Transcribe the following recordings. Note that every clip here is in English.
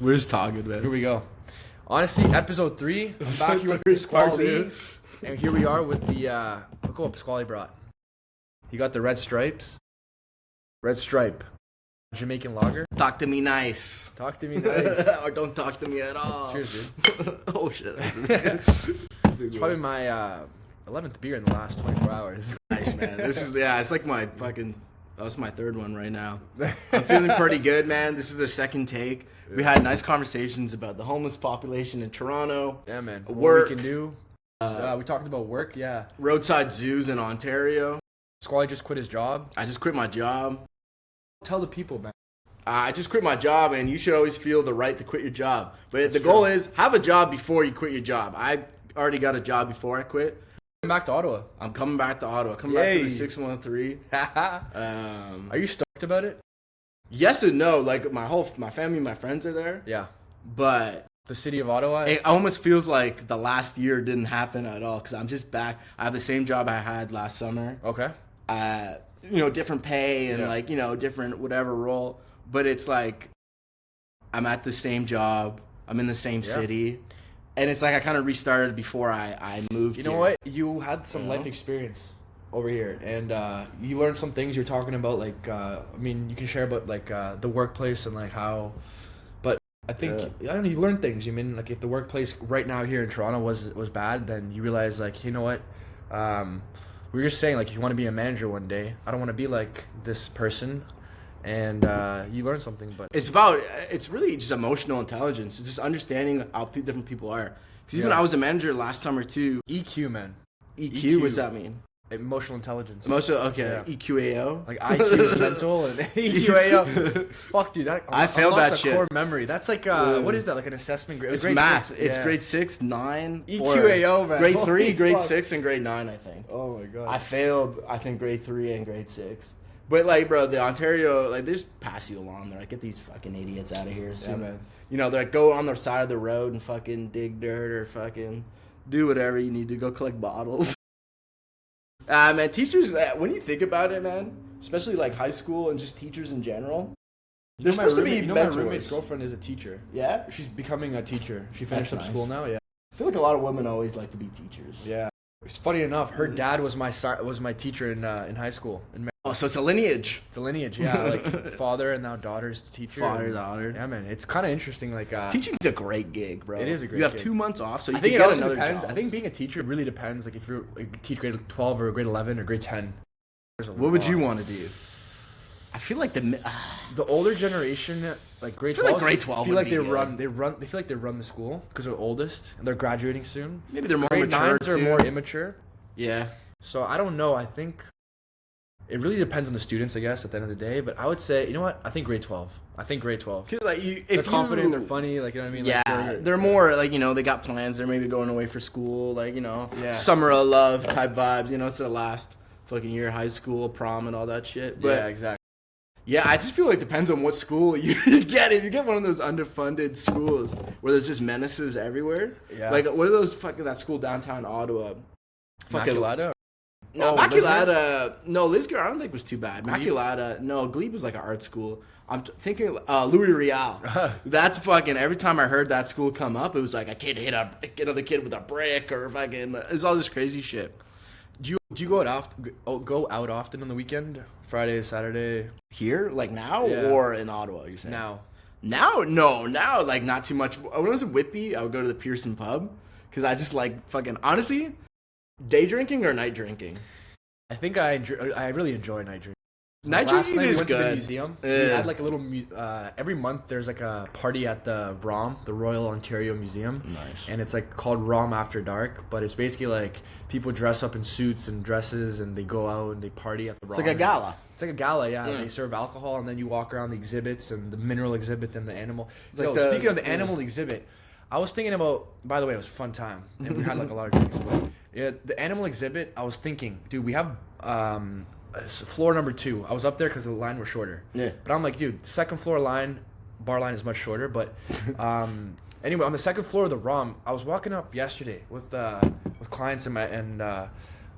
We're just talking, man. Here we go. Honestly, episode 3. I'm back here with Pasquale. And here we are with the, look what Pasquale brought. He got the red stripes. Red stripe. Jamaican lager. Talk to me nice. Talk to me nice. Or don't talk to me at all. Cheers, dude. Oh, shit. It's probably my 11th beer in the last 24 hours. Nice, man. This is, it's like my fucking, that's my third one right now. I'm feeling pretty good, man. This is the second take. We had nice conversations about the homeless population in Toronto. Yeah, man. Work. What we can do. We talked about work, yeah. Roadside zoos in Ontario. Pasquale just quit his job. I just quit my job. Tell the people, man. I just quit my job, and you should always feel the right to quit your job. But That's the goal is, have a job before you quit your job. I already got a job before I quit. Come back to Ottawa. I'm coming back to Ottawa. Coming back to the 613. Are you stoked about it? Yes and no. Like, my family, my friends are there. Yeah. But the city of Ottawa? it almost feels like the last year didn't happen at all, because I'm just back. I have the same job I had last summer. Okay. Different pay and different whatever role. But it's like, I'm at the same job. I'm in the same city. And it's like I kind of restarted before I moved You know what? You had some life experience over here. And you learned some things you're talking about. Like, you can share about, like, the workplace and, like, how... But I think, I don't know, you learn things. You mean, like, if the workplace right now here in Toronto was bad, then you realize, like, you know what? We were just saying, like, if you want to be a manager one day, I don't want to be like this person. And you learn something, but it's really just emotional intelligence. It's just understanding how different people are. Because even I was a manager last summer too. EQ, man. EQ, what does that mean? Emotional intelligence. Okay. Yeah. EQAO. Like IQ is mental and EQAO. Fuck, dude, I failed that shit. Core memory. That's like what is that? Like an assessment grade? It's grade math. 6. It's grade 6, 9. EQAO, man. Grade 3, grade 6, and grade 9. I think. Oh my god. I failed. I think grade 3 and grade 6. But, like, bro, the Ontario, like, they just pass you along. They're like, get these fucking idiots out of here. So, yeah, man. You know, they're like, go on the side of the road and fucking dig dirt or fucking do whatever you need to. Go collect bottles. Man, teachers, when you think about it, man, especially, like, high school and just teachers in general, they're supposed to be mentors. My roommate's girlfriend is a teacher. Yeah? She's becoming a teacher. She finished up school now, yeah. I feel like a lot of women always like to be teachers. Yeah. It's funny enough, her dad was my teacher in high school. Oh, so it's a lineage. It's a lineage, yeah. Like father and now daughter's teacher. Father, daughter. Yeah, man. It's kind of interesting. Like teaching's a great gig, bro. It is a great. You have gig. 2 months off, so you I think can it get also another depends. job. I think being a teacher really depends. Like if you teach grade 12 or grade 11 or grade 10. What would you want to do? I feel like the older generation, like grade 12. I feel like grade 12 feel like they good. They feel like they run the school because they're oldest and they're graduating soon. Maybe they're more grade mature. 9s are more immature. Yeah. So I don't know. I think it really depends on the students, I guess, at the end of the day. But I would say, you know what? I think grade 12. Because, like, they're confident, they're funny, like, you know what I mean? Yeah, like, they're more, like, you know, they got plans. They're maybe going away for school, like, you know, summer of love type vibes. You know, it's the last fucking year of high school, prom and all that shit. But, yeah, exactly. Yeah, I just feel like it depends on what school you get. If you get one of those underfunded schools where there's just menaces everywhere. Yeah. Like, what are those fucking, that school downtown Ottawa? Immaculata? No, Immaculata. No, Lisgar I don't think was too bad. Immaculata. No, Glebe was like an art school. I'm thinking Louis Riel. That's fucking, every time I heard that school come up, it was like a kid hit another kid with a brick or fucking, it's all this crazy shit. Do you go out often on the weekend? Friday, Saturday? Here? Like now? Yeah. Or in Ottawa, you're saying? Now? No, like not too much. When I was in Whitby, I would go to the Pearson pub because I just like fucking, honestly, day drinking or night drinking? I think I really enjoy night drinking. Night drinking is good. To the museum. We had like a little every month. There's like a party at the ROM, the Royal Ontario Museum. Nice. And it's like called ROM After Dark, but it's basically like people dress up in suits and dresses and they go out and they party at the ROM. It's like a gala. It's like a gala, yeah. They serve alcohol and then you walk around the exhibits and the mineral exhibit and the animal. Speaking of the animal exhibit, I was thinking about. By the way, it was a fun time and we had like a lot of drinks. But yeah, the animal exhibit, I was thinking, dude, we have floor number 2. I was up there because the line was shorter. Yeah. But I'm like, dude, the second floor bar line is much shorter. But anyway, on the second floor of the ROM, I was walking up yesterday with clients and I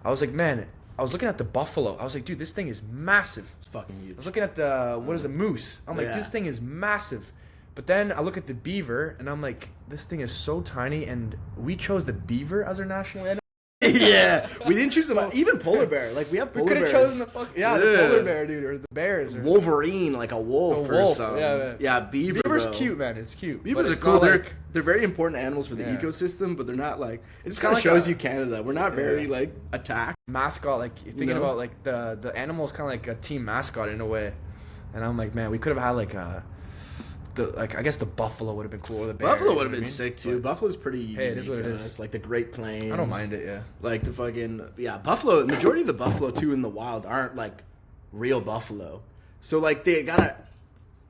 was like, man, I was looking at the buffalo. I was like, dude, this thing is massive. It's fucking huge. I was looking at the moose. I'm like, this thing is massive. But then I look at the beaver, and I'm like, this thing is so tiny, and we chose the beaver as our national animal. Yeah, we didn't choose them. Even polar bear, like we have polar bears. We could have chosen the polar bear, dude, or the bears, or Wolverine, like a wolf, or something. Yeah, beaver. Beaver's cute, man. It's cute. Beavers are cool. They're very important animals for the ecosystem, but they're not like. It just kind of shows you Canada. We're not very like attacked. Mascot, like thinking about like the animal's kind of like a team mascot in a way, and I'm like, man, we could have had like I guess the buffalo would have been cool. Or the bear, buffalo would have been sick too. Buffalo's pretty unique. Hey, it is what it is. Like the Great Plains. I don't mind it. Yeah. Like the fucking buffalo. Majority of the buffalo too in the wild aren't like real buffalo. So like they got a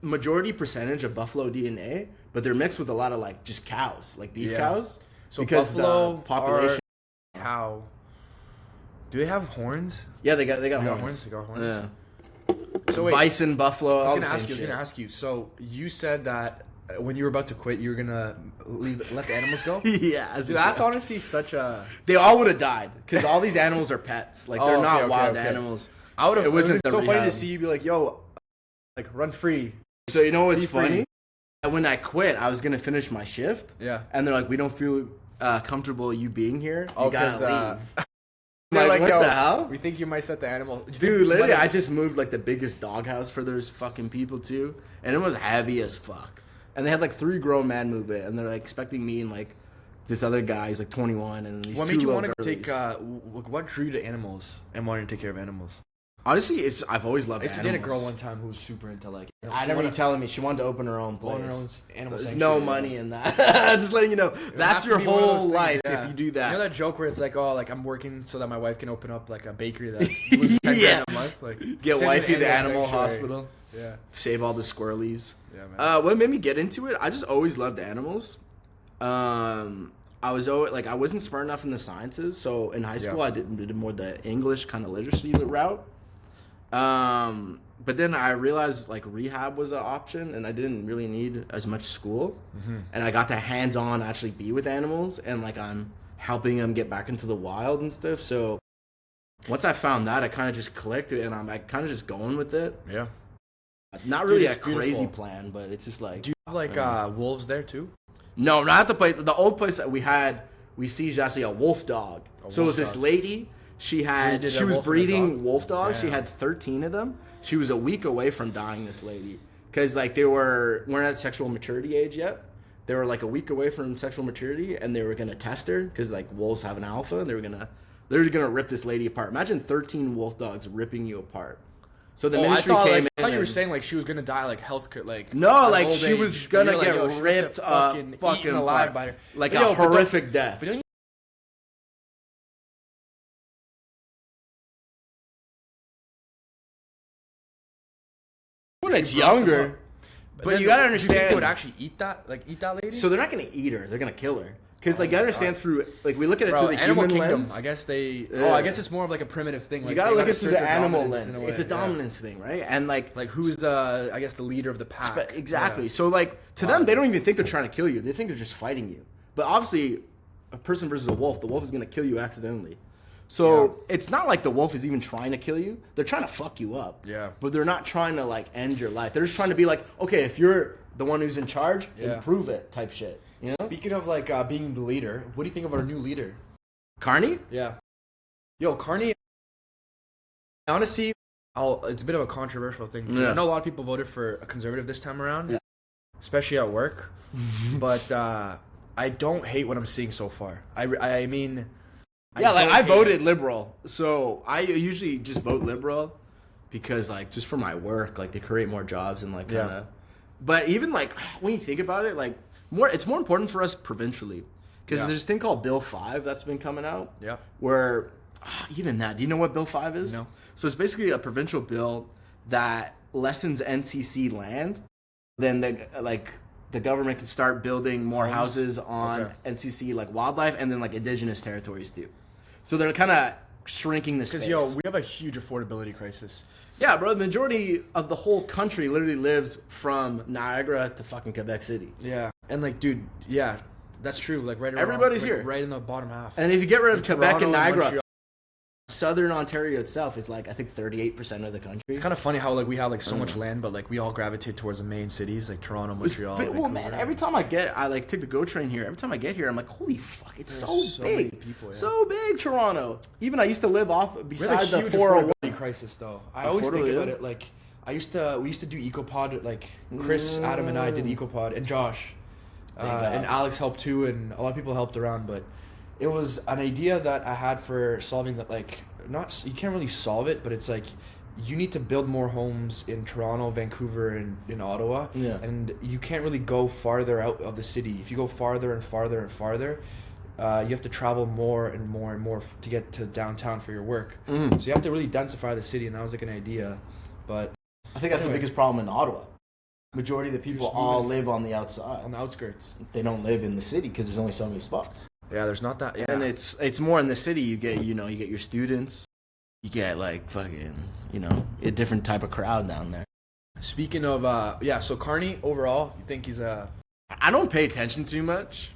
majority percentage of buffalo DNA, but they're mixed with a lot of like just cows, like beef cows. So because buffalo the population cow. Do they have horns? Yeah, they got horns. They got horns. Yeah. So wait, bison, buffalo. I was gonna ask you. So you said that when you were about to quit, you were gonna let the animals go. Yeah, dude, that's honestly such a. They all would have died because all these animals are pets. Like they're not wild animals. I would have. It wasn't so funny to see you be like, "Yo, like run free." So you know what's funny? When I quit, I was gonna finish my shift. Yeah. And they're like, "We don't feel comfortable you being here. You gotta leave." Like, what the hell? We think you might set the animal. Dude, literally, I just moved like the biggest doghouse for those fucking people too, and it was heavy as fuck. And they had like 3 grown men move it, and they're like expecting me and like this other guy, he's like 21, and these what two made you want little to girlies. take? What drew you to animals and wanting to take care of animals? Honestly, I've always loved animals. I used to date a girl one time who was super into like. I remember you telling me she wanted to open her own place. Own her own animal There's sanctuary. no money in that. Just letting you know, that's your whole life if you do that. You know that joke where it's like, oh, like I'm working so that my wife can open up like a bakery that's $10 grand a month. Like get wifey the animal hospital. Yeah. Save all the squirrelies. Yeah, man. What made me get into it? I just always loved animals. I was always like I wasn't smart enough in the sciences, so in high school I did more the English kind of literacy route. But then I realized like rehab was an option, and I didn't really need as much school, and I got to hands-on actually be with animals, and like I'm helping them get back into the wild and stuff. So once I found that, I kind of just clicked, and I'm like kind of just going with it. Yeah. Not really a crazy plan, but it's just like. Do you have like wolves there too? No, not at the place. The old place that we sieged actually a wolf dog. So it was this lady. She was breeding wolf dogs. Damn. She had 13 of them. She was a week away from dying, this lady, because like they weren't at sexual maturity age yet. They were like a week away from sexual maturity, and they were gonna test her because like wolves have an alpha. And they were gonna rip this lady apart. Imagine 13 wolf dogs ripping you apart. So the ministry came in. I thought you were saying like she was gonna die like healthcare like. No, like she was gonna get ripped fucking alive by her. Like a horrific death. When it's younger, but you gotta understand. Do you think they would actually eat that lady? So they're not gonna eat her; they're gonna kill her. Because like you understand through like we look at it through the animal human kingdom, lens. I guess I guess it's more of like a primitive thing. Like, you gotta look at it through the animal lens. It's a dominance thing, right? And like who's the leader of the pack? Exactly. Yeah. So like to them, they don't even think they're trying to kill you. They think they're just fighting you. But obviously, a person versus a wolf, the wolf is gonna kill you accidentally. So it's not like the wolf is even trying to kill you. They're trying to fuck you up. Yeah. But they're not trying to like end your life. They're just trying to be like, okay, if you're the one who's in charge, improve it, type shit. You know? Speaking of like being the leader, what do you think of our new leader? Carney? Yeah. Yo, Carney. Honestly, it's a bit of a controversial thing. I know a lot of people voted for a conservative this time around, especially at work. But I don't hate what I'm seeing so far. I mean. I voted liberal, so I usually just vote liberal because like just for my work, like they create more jobs and like kind of. But even like when you think about it, like it's more important for us provincially because there's this thing called Bill 5 that's been coming out. Yeah. Where even that, do you know what Bill 5 is? No. So it's basically a provincial bill that lessens NCC land. Then the government can start building more houses on NCC like wildlife and then like indigenous territories too. So they're kind of shrinking the space. Because, we have a huge affordability crisis. Yeah, bro. The majority of the whole country literally lives from Niagara to fucking Quebec City. Yeah. And, like, dude, that's true. Like, everybody's here. Right in the bottom half. And if you get rid of Quebec and Niagara, Southern Ontario itself is like I think 38% of the country. It's kind of funny how like we have like so much land, but like we all gravitate towards the main cities like Toronto, Montreal. Well, man, every time I like take the GO train here. Every time I get here, I'm like, holy fuck, it's so big, many people, yeah. so big, Toronto. Even I used to live off beside the huge 401 crisis though. I always think about it like we used to do EcoPod, like Chris, Adam, and I did EcoPod, and Josh, and Alex helped too, and a lot of people helped around. But it was an idea that I had for solving that. Like, you can't really solve it, but it's like you need to build more homes in Toronto, Vancouver, and in Ottawa. Yeah. And you can't really go farther out of the city. If you go farther and farther and farther, you have to travel more and more and more to get to downtown for your work. So you have to really densify the city, and that was like an idea. But I think that's the biggest problem in Ottawa. Majority of the people all live on the outside. On the outskirts. They don't live in the city because there's only so many spots. Yeah, there's not that. Yeah. And it's more in the city. You get your students. You get like fucking, a different type of crowd down there. Speaking of, so Carney, overall, you think he's a... I don't pay attention too much.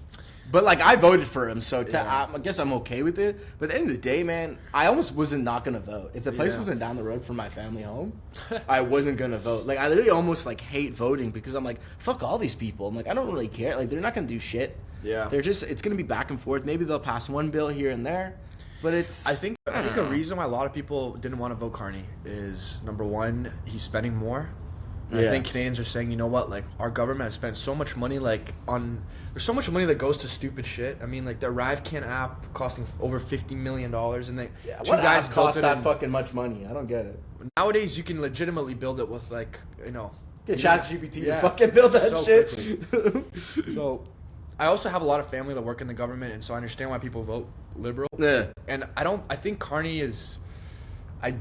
But, like, I voted for him, so I guess I'm okay with it. But at the end of the day, man, I almost wasn't not going to vote. If the place wasn't down the road from my family home, I wasn't going to vote. Like, I literally almost, like, hate voting because I'm like, fuck all these people. I'm like, I don't really care. Like, they're not going to do shit. Yeah. It's going to be back and forth. Maybe they'll pass one bill here and there. But I think a reason why a lot of people didn't want to vote Carney is, number one, he's spending more. And I think Canadians are saying, you know what, like, our government has spent so much money, like, there's so much money that goes to stupid shit. I mean, like, the ArriveCan app costing over $50 million, and two guys cost that fucking much money? I don't get it. Nowadays, you can legitimately build it with, like, get ChatGPT to fucking build that shit. So, I also have a lot of family that work in the government, and so I understand why people vote Liberal. Yeah. And I think Carney is... I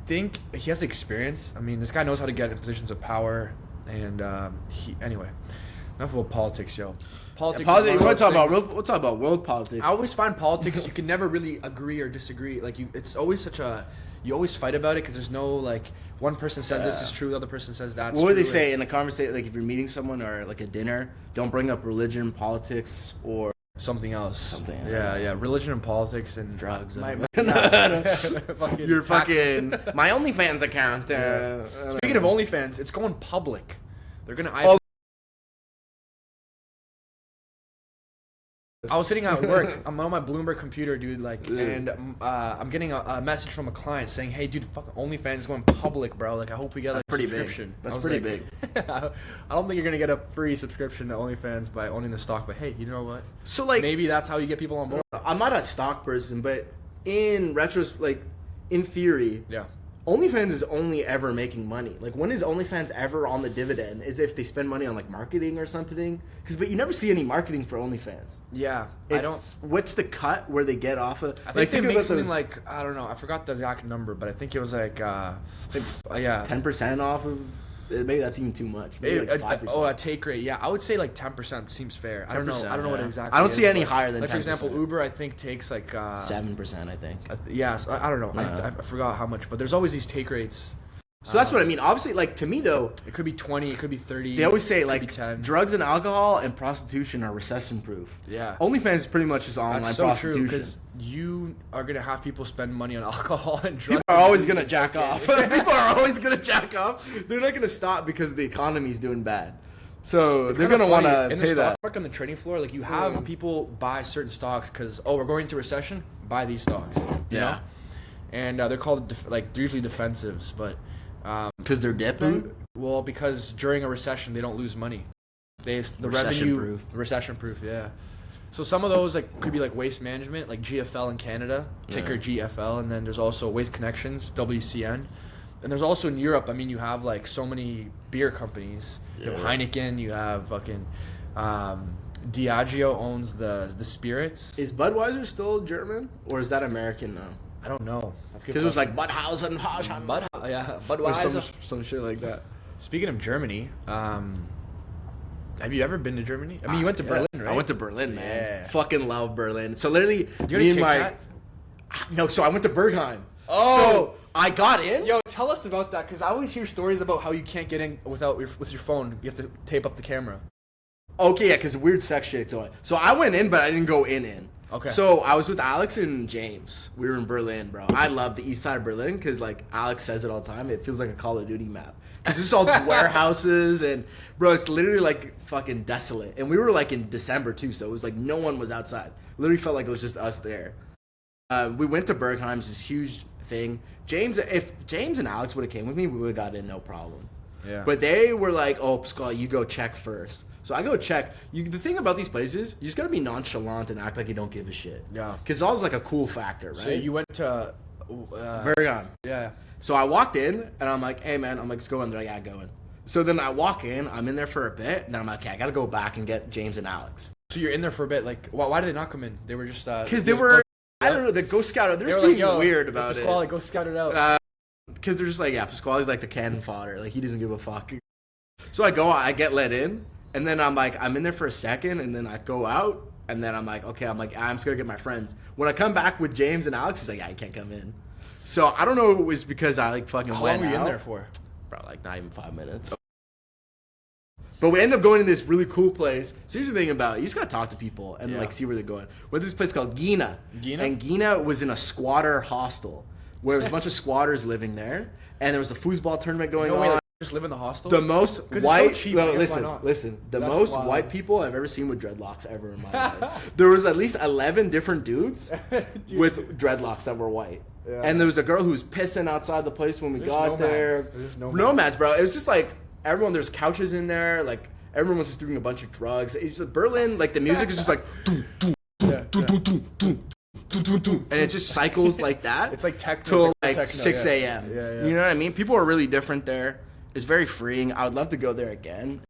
think he has the experience. I mean, this guy knows how to get in positions of power, and anyway, enough about politics, yo. Politics. We'll talk about world politics. I always find politics you can never really agree or disagree. Like it's always you always fight about it because there's no like one person says this is true, the other person says that's true. What do they say in a conversation? Like if you're meeting someone or like a dinner, don't bring up religion, politics, or something else. Yeah. Religion and politics and drugs. Your fucking my OnlyFans account. Speaking of OnlyFans, it's going public. They're gonna. I was sitting at work. I'm on my Bloomberg computer, dude. And I'm getting a message from a client saying, "Hey, dude, fucking OnlyFans is going public, bro. Like, I hope we get a subscription." That's pretty big. I don't think you're gonna get a free subscription to OnlyFans by owning the stock, but hey, you know what? So like, maybe that's how you get people on board. I'm not a stock person, but in retrospect, in theory, yeah. OnlyFans is only ever making money. Like, when is OnlyFans ever on the dividend? Is if they spend money on, like, marketing or something? But you never see any marketing for OnlyFans. Yeah. What's the cut where they get off of? I think they make something like, I don't know. I forgot the exact number, but I think it was like, 10% off of... Maybe that's even too much. Maybe like 5%. A take rate. Yeah, I would say like 10% seems fair. I don't know what exactly. I don't see any higher than 10%. For example, Uber I think takes like 7%. I think. Yes, I don't know. I forgot how much, but there's always these take rates. So that's what I mean. Obviously, like to me though, it could be 20, it could be 30. They always say like drugs and alcohol and prostitution are recession-proof. Yeah. OnlyFans is pretty much just online prostitution. Because you are gonna have people spend money on alcohol and drugs. People are always gonna jack off. People are always gonna jack off. They're not gonna stop because the economy's doing bad. So they're gonna want to pay that. Market on the trading floor, like you have people buy certain stocks because we're going into recession. Buy these stocks. You know? And they're called they're usually defensives, but. Because they're dipping? Well, because during a recession, they don't lose money. Recession proof, yeah. So some of those could be like Waste Management, like GFL in Canada, ticker GFL, and then there's also Waste Connections, WCN. And there's also in Europe, I mean, you have like so many beer companies. You have Heineken, you have fucking Diageo owns the spirits. Is Budweiser still German, or is that American now? I don't know. Because it was like Budhausen, Budweiser, or some shit like that. Speaking of Germany, have you ever been to Germany? I mean, you went to Berlin, right? I went to Berlin, man. Yeah. Fucking love Berlin. So literally, so I went to Bergheim. Oh, so I got in. Yo, tell us about that, because I always hear stories about how you can't get in with your phone. You have to tape up the camera. Okay, yeah, because weird sex shit's on. So I went in, but I didn't go in. Okay. So I was with Alex and James. We were in Berlin, bro. I love the east side of Berlin because, like, Alex says it all the time. It feels like a Call of Duty map. Because it's all just warehouses and, bro, it's literally, like, fucking desolate. And we were, like, in December, too, so it was like no one was outside. Literally felt like it was just us there. We went to Bergheim's, this huge thing. If James and Alex would have came with me, we would have got in no problem. Yeah. But they were like, oh, Pasquale, you go check first. So I go check. The thing about these places, you just got to be nonchalant and act like you don't give a shit. Yeah. Because it's always like a cool factor, right? So you went to... Bergheim. Yeah. So I walked in, and I'm like, hey, man, I'm like, let's go in. They're like, yeah, go in. So then I walk in, I'm in there for a bit, and then I'm like, okay, I got to go back and get James and Alex. So you're in there for a bit. Like, why did they not come in? They were just... Because they were... I don't know, the Go Scout. They're just being weird about it. Pasquale, go scout it out. Because they're just like, yeah, Pasquale's like the cannon fodder. Like, he doesn't give a fuck. So I get let in, and then I'm like, I'm in there for a second, and then I go out, and then I'm like, okay, I'm just going to get my friends. When I come back with James and Alex, he's like, yeah, you can't come in. So I don't know if it was because I, like, fucking How went long were you out. in there for? Probably, like, not even 5 minutes. But we end up going to this really cool place. So here's the thing about it. You just got to talk to people and, like, see where they're going. We went to this place called Gina. Gina? And Gina was in a squatter hostel where there was a bunch of squatters living there. And there was a foosball tournament going on. Wait, like, just live in the hostel? The most It's white... so cheap, well, why listen. The That's most wild. white people I've ever seen with dreadlocks ever in my life. There was at least 11 different dudes with dreadlocks that were white. Yeah. And there was a girl who was pissing outside the place when we got there. There's Nomads, bro. It was just like everyone. There's couches in there. Like everyone was just doing a bunch of drugs. It's just Berlin. Like the music is just like, and it just cycles like that. It's like techno. Till like like techno, 6 yeah. a.m. Yeah. You know what I mean? People are really different there. It's very freeing. I would love to go there again.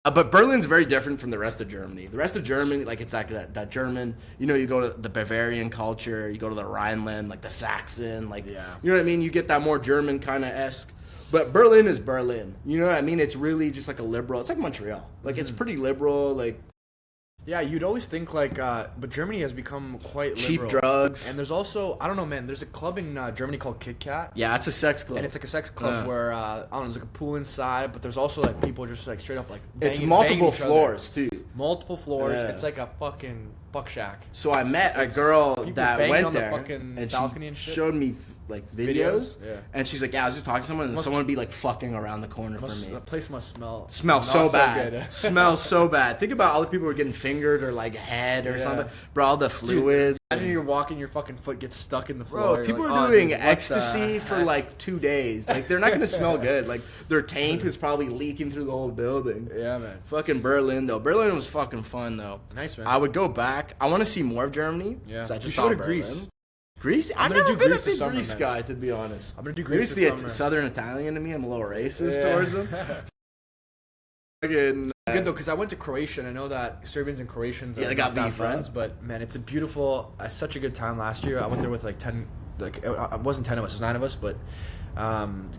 But Berlin's very different from the rest of Germany. The rest of Germany, like it's like that German, you know, you go to the Bavarian culture, you go to the Rhineland, like the Saxon, like, you know what I mean? You get that more German kind of esque. But Berlin is Berlin. You know what I mean? It's really just like a liberal. It's like Montreal. Like it's pretty liberal. Like Yeah, you'd always think like, but Germany has become quite cheap liberal. drugs. And there's also, I don't know, man. There's a club in Germany called Kit Kat. Yeah, it's a sex club. And it's like a sex club where I don't know, there's like a pool inside, but there's also like people just like straight up like banging, it's multiple banging each floors other. too. Multiple floors. Yeah. It's like a fucking buck shack. So I met a It's girl people that banging went on the there, fucking and balcony she and shit. showed me like videos. Yeah. And she's like, "Yeah, I was just talking to someone, and someone would be like fucking around the corner from me." The place must smell. Smells not so bad. good. Smells so bad. Think about all the people who are getting fingered or like head or something. Bro, all the fluid. Imagine you're walking, your fucking foot gets stuck in the floor. Bro, You're people like, are "Oh, doing dude, what ecstasy the for heck?" like 2 days. Like they're not gonna smell good. Like their taint is probably leaking through the whole building. Yeah, man. Fucking Berlin though. Berlin was fucking fun though. Nice, man. I would go back. I want to see more of Germany. Yeah. So I just You should saw go to Berlin. Greece. Greece? I'm I've gonna never do been Greece a this big summer, Greece man. guy, to be honest. I'm gonna do Maybe Greece it's this the summer. Southern Italian to me. I'm a little racist Yeah. towards them. Fucking, Good though, because I went to Croatia and I know that Serbians and Croatians Yeah, are they got not that beef, friends, huh? but man, it's a beautiful, such a good time last year. I went there with like 10, like it wasn't 10 of us, it was 9 of us, but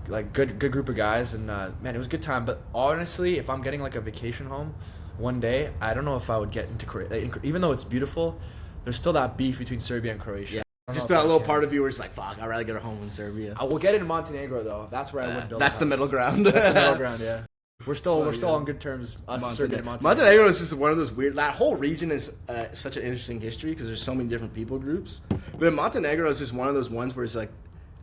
like good group of guys, and man, it was a good time. But honestly, if I'm getting like a vacation home one day, I don't know if I would get into Croatia. Even though it's beautiful, there's still that beef between Serbia and Croatia. Yeah. I don't Just know if that I little can. part of you where it's like, fuck, I'd rather get a home in Serbia. I will get it in Montenegro though. That's where I would build. That's a the house. middle ground. That's the middle ground, yeah. We're still yeah. on good terms. Us, Serbia, and Montenegro. Montenegro is just one of those weird. That whole region is such an interesting history because there's so many different people groups. But Montenegro is just one of those ones where it's like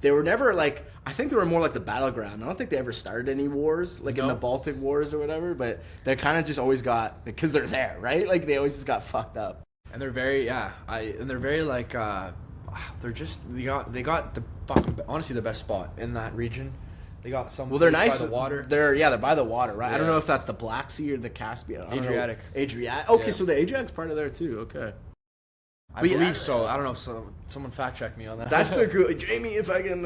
they were never like. I think they were more like the battleground. I don't think they ever started any wars like in the Baltic Wars or whatever. But they kind of just always got because they're there, right? Like they always just got fucked up. And they're very they're very like they're just they got the fucking honestly the best spot in that region. They got some. Well, they're place nice. by the water. They're by the water, right? I don't Yeah. know if that's the Black Sea or the Caspian. I don't know. Adriatic. Adriatic. Okay, Yeah. so the Adriatic's part of there too. Okay. I But yeah, believe so. I don't know. So someone fact check me on that. That's the cool, Jamie. If I can,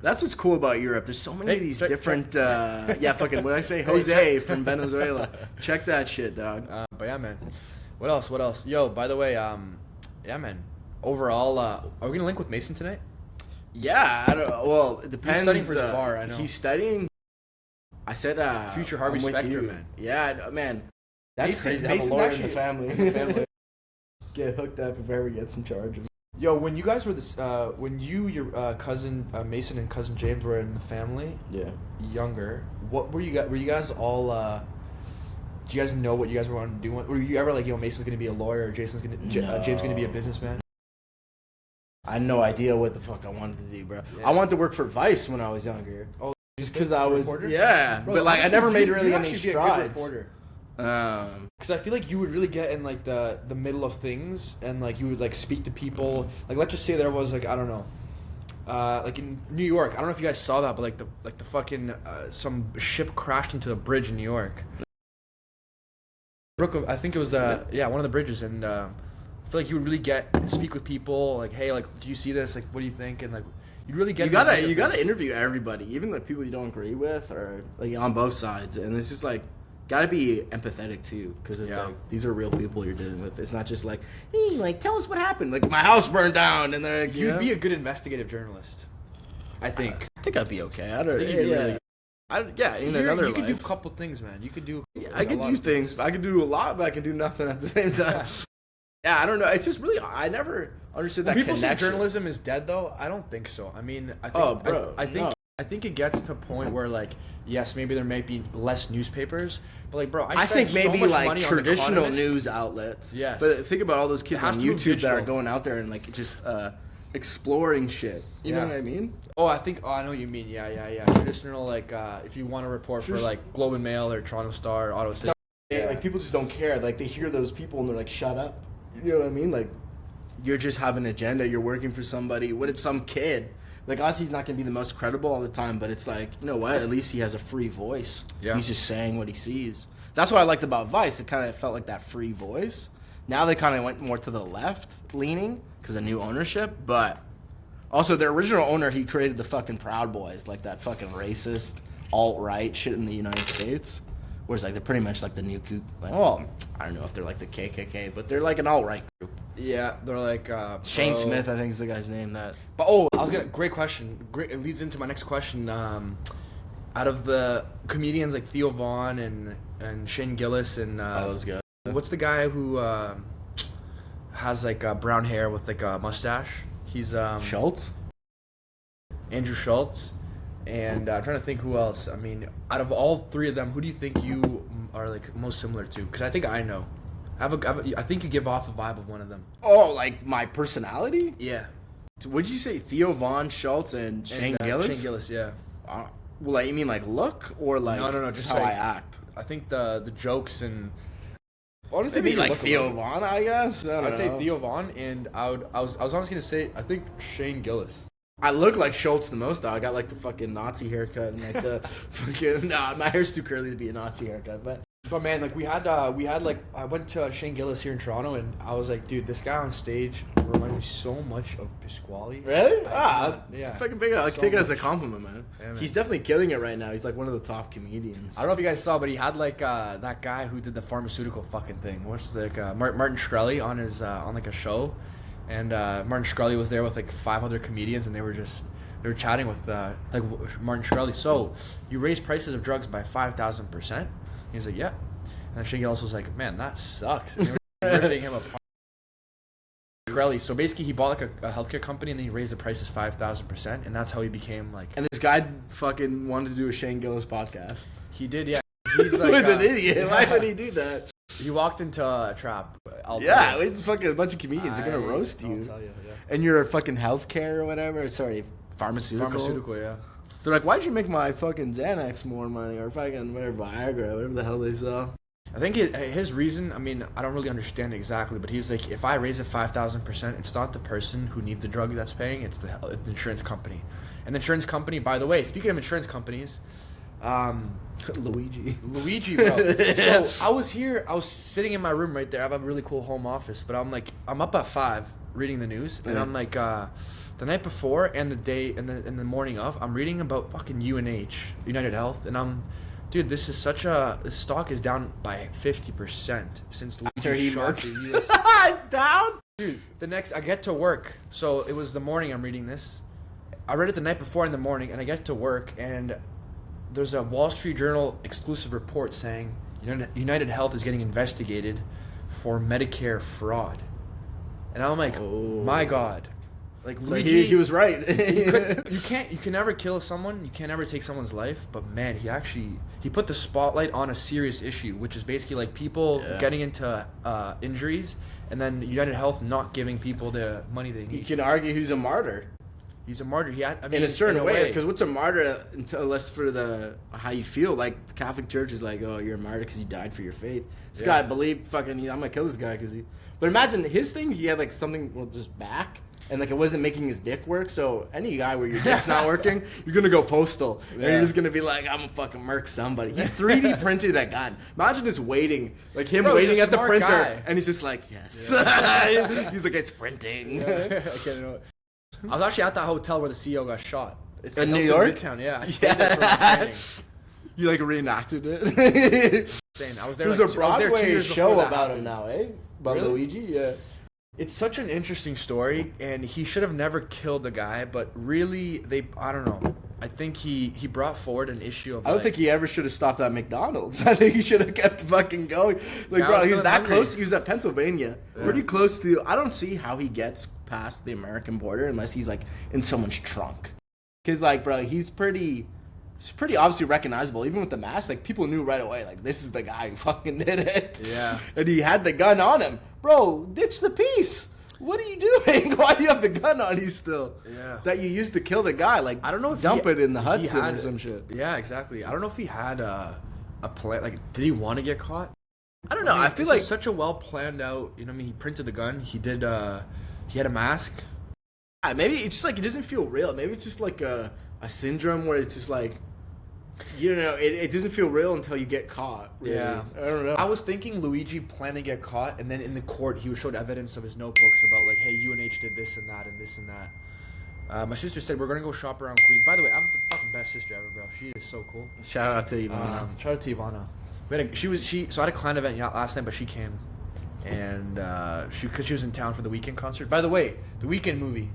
that's what's cool about Europe. There's so many of these different. Yeah, fucking. What did I say? Jose from Venezuela. Check that shit, dog. But yeah, man. What else? Yo, by the way, yeah, man. Overall, are we gonna link with Mason tonight? Yeah, I don't. Well, it depends. He's studying for his bar. I know. He's studying. I said, Future Harvey I'm with Specter, you. man. Yeah, man. That's crazy. Mason's I have a lawyer actually- in the family. Get hooked up if I ever get some charges. Yo, when you guys were this, when your cousin Mason and cousin James were in the family, Yeah. younger, what were you guys? Were you guys all Do you guys know what you guys want to do? Were you ever like, Mason's gonna be a lawyer, or James gonna be a businessman? I had no idea what the fuck I wanted to do, bro. Yeah. I wanted to work for Vice when I was younger. Oh, just because I was, reporter? yeah. Bro, but like, honestly, I never made really you'd any actually be a strides. good reporter. Because I feel like you would really get in like the middle of things, and like you would like speak to people. Like, let's just say there was like, I don't know, like in New York. I don't know if you guys saw that, but like the fucking some ship crashed into a bridge in New York. Brooklyn, I think it was one of the bridges, and I feel like you would really get and speak with people. Like, hey, like, do you see this? Like, what do you think? And like, you'd really get. You gotta interview everybody, even like people you don't agree with, or like on both sides, and it's just like. Gotta be empathetic too, because it's like these are real people you're dealing with. It's not just like, hey, like tell us what happened. Like my house burned down, and they're like, You'd be a good investigative journalist, I think. I think I'd be okay. I don't. I think Yeah, you'd be yeah. really. In another you could do life. a couple things, man. You could do. Yeah, I could do things. I could do a lot, but I can do nothing at the same time. Yeah, I don't know. It's just really. I never understood that. People say connection. journalism is dead, though. I don't think so. I mean, I think. Oh, bro, I think it gets to a point where, like, yes, maybe there might be less newspapers, but like, bro, I think maybe so like traditional news outlets. Yes. But think about all those kids on YouTube that are digital. going out there and like just exploring shit. You know what I mean? Oh, I know what you mean. Yeah. Traditional, like, if you want to report for like Globe and Mail or Toronto Star or Ottawa City. Yeah. Like people just don't care. Like they hear those people and they're like, shut up. You know what I mean? Like you're just having an agenda. You're working for somebody. What if some kid? Like, obviously, he's not going to be the most credible all the time, but it's like, you know what? At least he has a free voice. Yeah. He's just saying what he sees. That's what I liked about Vice. It kind of felt like that free voice. Now they kind of went more to the left leaning because of new ownership, but also their original owner, he created the fucking Proud Boys, like that fucking racist alt-right shit in the United States. Whereas, like, they're pretty much like the new like, well, I don't know if they're like the KKK, but they're like an alt-right group. Yeah, they're like Shane Smith, I think is the guy's name. Great question. It leads into my next question. Out of the comedians like Theo Vaughn and Shane Gillis and those guys. What's the guy who has like brown hair with like a mustache? He's Schultz. Andrew Schultz. And I'm trying to think who else. I mean, out of all three of them, who do you think you are like most similar to? Because I think I know. I think you give off a vibe of one of them. Oh, like my personality? Yeah. Would you say Theo Vaughn, Schultz, and Shane Gillis? Shane Gillis, yeah. Well, like, you mean like look or like no, just just how like, I act? I think the jokes and honestly, Maybe like Theo Vaughn, I guess. I'd say Theo Vaughn, and I was honestly gonna say I think Shane Gillis. I look like Schultz the most though. I got like the fucking Nazi haircut and like the fucking my hair's too curly to be a Nazi haircut, but man, like we had like I went to Shane Gillis here in Toronto, and I was like, dude, this guy on stage reminds me so much of Pasquale. Really? Yeah. Fucking big. I take it as a compliment, man. Yeah, man. He's definitely killing it right now. He's like one of the top comedians. I don't know if you guys saw, but he had like that guy who did the pharmaceutical fucking thing. What's like Martin Shkreli on his on like a show, and Martin Shkreli was there with like 5 other comedians, and they were chatting with like Martin Shkreli. So you raise prices of drugs by 5,000%. He's like, yeah. And then Shane Gillis was like, man, that sucks. And they were ripping him apart. Shkreli. So basically, he bought like a healthcare company, and then he raised the prices 5,000%, and that's how he became like. And this guy fucking wanted to do a Shane Gillis podcast. He did, yeah. He's like With an idiot. Why would he do that? He walked into a trap. Yeah, it's fucking a bunch of comedians. They're gonna roast you. I'll tell you, yeah. And you're a fucking healthcare or whatever. Sorry, pharmaceutical. Pharmaceutical, yeah. They're like, why'd you make my fucking Xanax more money or fucking whatever Viagra, whatever the hell they sell? I think his reason, I mean, I don't really understand exactly, but he's like, if I raise it 5,000%, it's not the person who needs the drug that's paying, it's the insurance company. And the insurance company, by the way, speaking of insurance companies, Luigi, bro. So I was sitting in my room right there. I have a really cool home office, but I'm up at 5 reading the news, and I'm like, the night before and the day and the morning of, I'm reading about fucking UnitedHealth, and dude, this stock is down by 50% since Luigi shot the US. It's down? Dude, I get to work. So it was the morning I'm reading this. I read it the night before in the morning, and I get to work, and there's a Wall Street Journal exclusive report saying UnitedHealth is getting investigated for Medicare fraud. And I'm like, my God. Like So Luigi, he was right. you can never kill someone. You can never take someone's life. But man, he put the spotlight on a serious issue, which is basically like people getting into injuries, and then UnitedHealth not giving people the money they need. You can argue he's a martyr. He's a martyr. In a certain way, because what's a martyr unless for how you feel? Like the Catholic Church is like, oh, you're a martyr because you died for your faith. This guy believed fucking, I'm gonna kill this guy because he. But imagine his thing. He had like something with his back, and like it wasn't making his dick work. So any guy where your dick's not working, you're gonna go postal, and you're just gonna be like, I'm gonna fucking murk somebody. He 3D printed a gun. Imagine just waiting, like him waiting at the printer, and he's just like, yes. Yeah. He's like, it's printing. Yeah. I can't know. I was actually at that hotel where the CEO got shot. It's in New York? Midtown, yeah. I stayed there for training. You like reenacted it? I was there. There's a Broadway show about him now, eh? About really? Luigi, yeah. It's such an interesting story, and he should have never killed the guy, but really, I don't know. I think he brought forward an issue of. I don't think he ever should have stopped at McDonald's. I think he should have kept fucking going. Like, bro, he was that close. He was at Pennsylvania, pretty close to. I don't see how he gets past the American border unless he's like in someone's trunk. Cause like, bro, he's pretty obviously recognizable. Even with the mask, like people knew right away, like this is the guy who fucking did it. Yeah. And he had the gun on him, bro. Ditch the piece. What are you doing? Why do you have the gun on you still? Yeah. That you used to kill the guy. Like, I don't know if dump it in the Hudson or some shit. Yeah, exactly. I don't know if he had a plan. Like, did he want to get caught? I don't know. I feel like such a well planned out. You know, what I mean, he printed the gun. He did. He had a mask. Maybe it's just like it doesn't feel real. Maybe it's just like a syndrome where it's just like, you know, it doesn't feel real until you get caught. Really. Yeah, I don't know. I was thinking Luigi planned to get caught, and then in the court he showed evidence of his notebooks about like, hey, UNH did this and that and this and that. My sister said we're gonna go shop around Queens. By the way, I'm the fucking best sister ever, bro. She is so cool. Shout out to Ivana. Shout out to Ivana. So I had a client event last night, but she came, and because she was in town for the Weekend concert. By the way, the Weekend movie.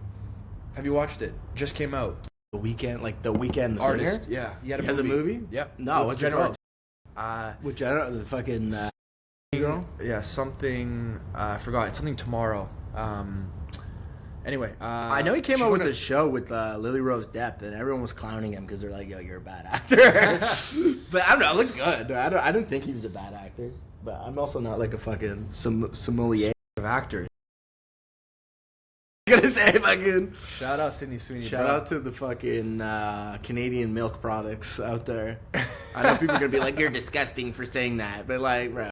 Have you watched it? Just came out. The Weekend, like the Weekend, the artist. singer? Yeah, he has a movie. Yep. No, what's it called? With the fucking girl? Yeah, something. I forgot. It's something tomorrow. Anyway, I know he came out with a show with Lily Rose Depp, and everyone was clowning him because they're like, "Yo, you're a bad actor." But I don't know. It looked good. I didn't think he was a bad actor, but I'm also not like a fucking sommelier of actors. I'm gonna say fucking shout out Sydney Sweeney. Shout out to the fucking Canadian milk products out there. I know people are gonna be like, "You're disgusting for saying that," but like, bro,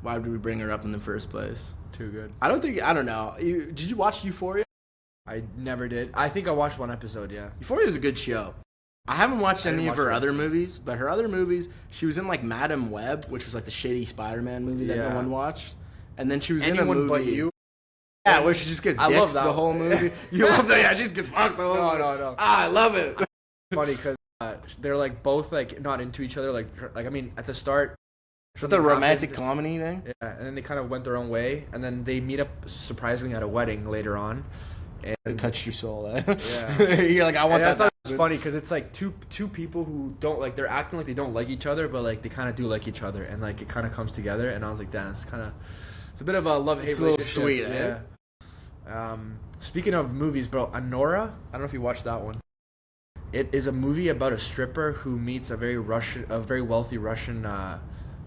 why did we bring her up in the first place? Too good. I don't know. Did you watch Euphoria? I never did. I think I watched one episode. Yeah. Euphoria is a good show. I haven't watched any of her other movies, but her other movies, she was in like Madam Web, which was like the shitty Spider-Man movie that no one watched, and then she was in a movie. But You. Yeah, where she just gets dicks the whole movie. You love that? Yeah, she just gets fucked the whole movie. No. I love it. Funny because they're like both like not into each other. Like I mean, at the start. So the romantic comedy thing? Yeah, and then they kind of went their own way, and then they meet up surprisingly at a wedding later on. And it touched your soul, eh? Yeah. You're like, I want that. I thought it was funny because it's like two people who don't like, they're acting like they don't like each other, but like they kind of do like each other, and like it kind of comes together. And I was like, damn, it's a bit of a love-hate relationship. It's a little sweet, eh? Yeah. Speaking of movies, bro, Anora, I don't know if you watched that one. It is a movie about a stripper who meets a very wealthy Russian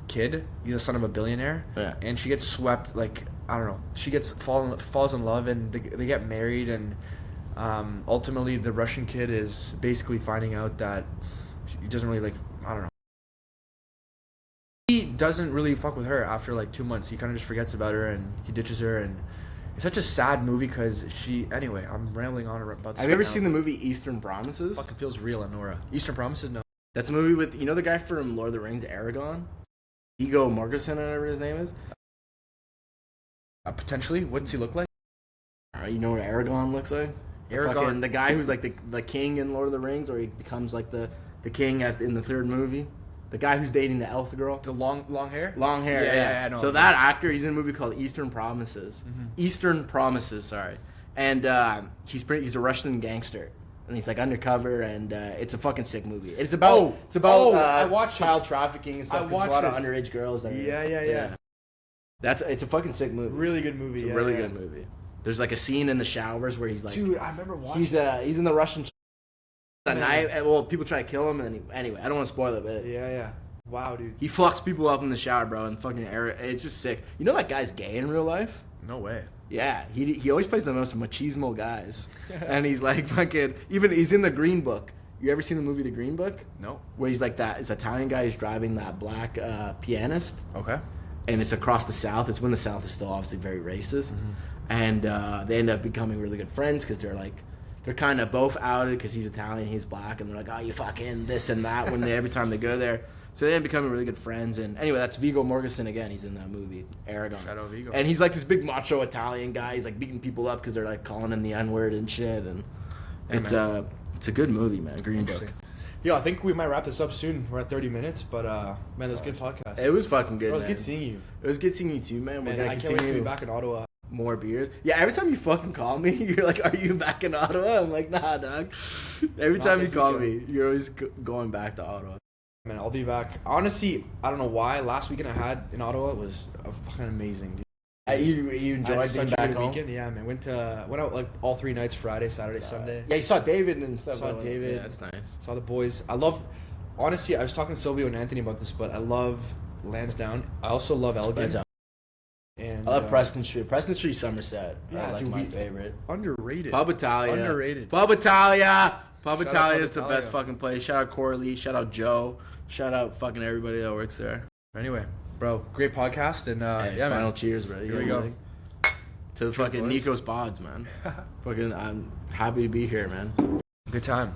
kid. He's the son of a billionaire. Yeah. And she gets swept, like, I don't know. She falls in love, and they get married, and ultimately the Russian kid is basically finding out that he doesn't really, like, I don't know. He doesn't really fuck with her after like 2 months. He kind of just forgets about her, and he ditches her, and it's such a sad movie because anyway, I'm rambling on about this. Have you ever seen the movie Eastern Promises? Fucking feels real, Anora. Eastern Promises? No. That's a movie with, you know the guy from Lord of the Rings, Aragorn? Ego Morgensen, whatever his name is? Potentially. What does he look like? You know what Aragorn looks like? Aragorn. The guy who's like the king in Lord of the Rings, or he becomes like the king in the third movie. The guy who's dating the elf girl. The long hair? Long hair, yeah. I know. So that actor, he's in a movie called Eastern Promises. Mm-hmm. Eastern Promises, sorry. And he's a Russian gangster. And he's like undercover, and it's a fucking sick movie. It's about I watched child trafficking and stuff. There's a lot of underage girls there. Yeah. It's a fucking sick movie. Really good movie. It's a really good movie. There's like a scene in the showers where he's like, dude, I remember watching. He's in the Russian. At night, well, people try to kill him, and anyway, I don't want to spoil it, but Yeah. Wow, dude. he fucks people up in the shower, bro, and fucking it's just sick. You know that guy's gay in real life? No way. Yeah, he always plays the most machismo guys, and he's like fucking. Even he's in the Green Book. You ever seen the movie The Green Book? No. Where he's like that. This Italian guy who's driving that black pianist. Okay. And it's across the South. It's when the South is still obviously very racist, and they end up becoming really good friends because they're kind of both outed because he's Italian, he's black, and they're like, oh, you fucking this and that every time they go there. So they end up becoming really good friends. And anyway, that's Viggo Mortensen again. He's in that movie, Aragon. Shout out Viggo. And he's like this big macho Italian guy. He's like beating people up because they're like calling him the N-word and shit. And it's a good movie, man. Green Book. Yo, I think we might wrap this up soon. We're at 30 minutes, but man, it was a good podcast. It was fucking good, It was man. good seeing you. It was good seeing you too, man. We're Man, gonna I can't wait to continue be back in Ottawa. more beers. Yeah, every time you fucking call me, you're like, are you back in Ottawa? I'm like, nah, dog. Every time you call me, you're always going back to Ottawa. Man, I'll be back. Honestly, I don't know why. Last weekend I had in Ottawa was fucking amazing, dude. You I enjoyed had being such a back good home? weekend. Yeah, man. Went out like all 3 nights: Friday, Saturday, Sunday. Yeah, you saw David and stuff. Saw David. Yeah, that's nice. Saw the boys. Honestly, I was talking to Silvio and Anthony about this, but I love Lansdowne. I also love Elgin. And I love Preston Street. Preston Street, Somerset. Yeah, like dude, my favorite. Underrated. Pub Italia. Underrated. Pub Italia. Pub Shout out Italia Pub is the Italia. best fucking place. Shout out Corley. Shout out Joe. Shout out fucking everybody that works there. Anyway, bro, great podcast, and Hey, yeah, final man. cheers, bro. Here we go. To the fucking boys. Niko's pods, man. Fucking, I'm happy to be here, man. Good time.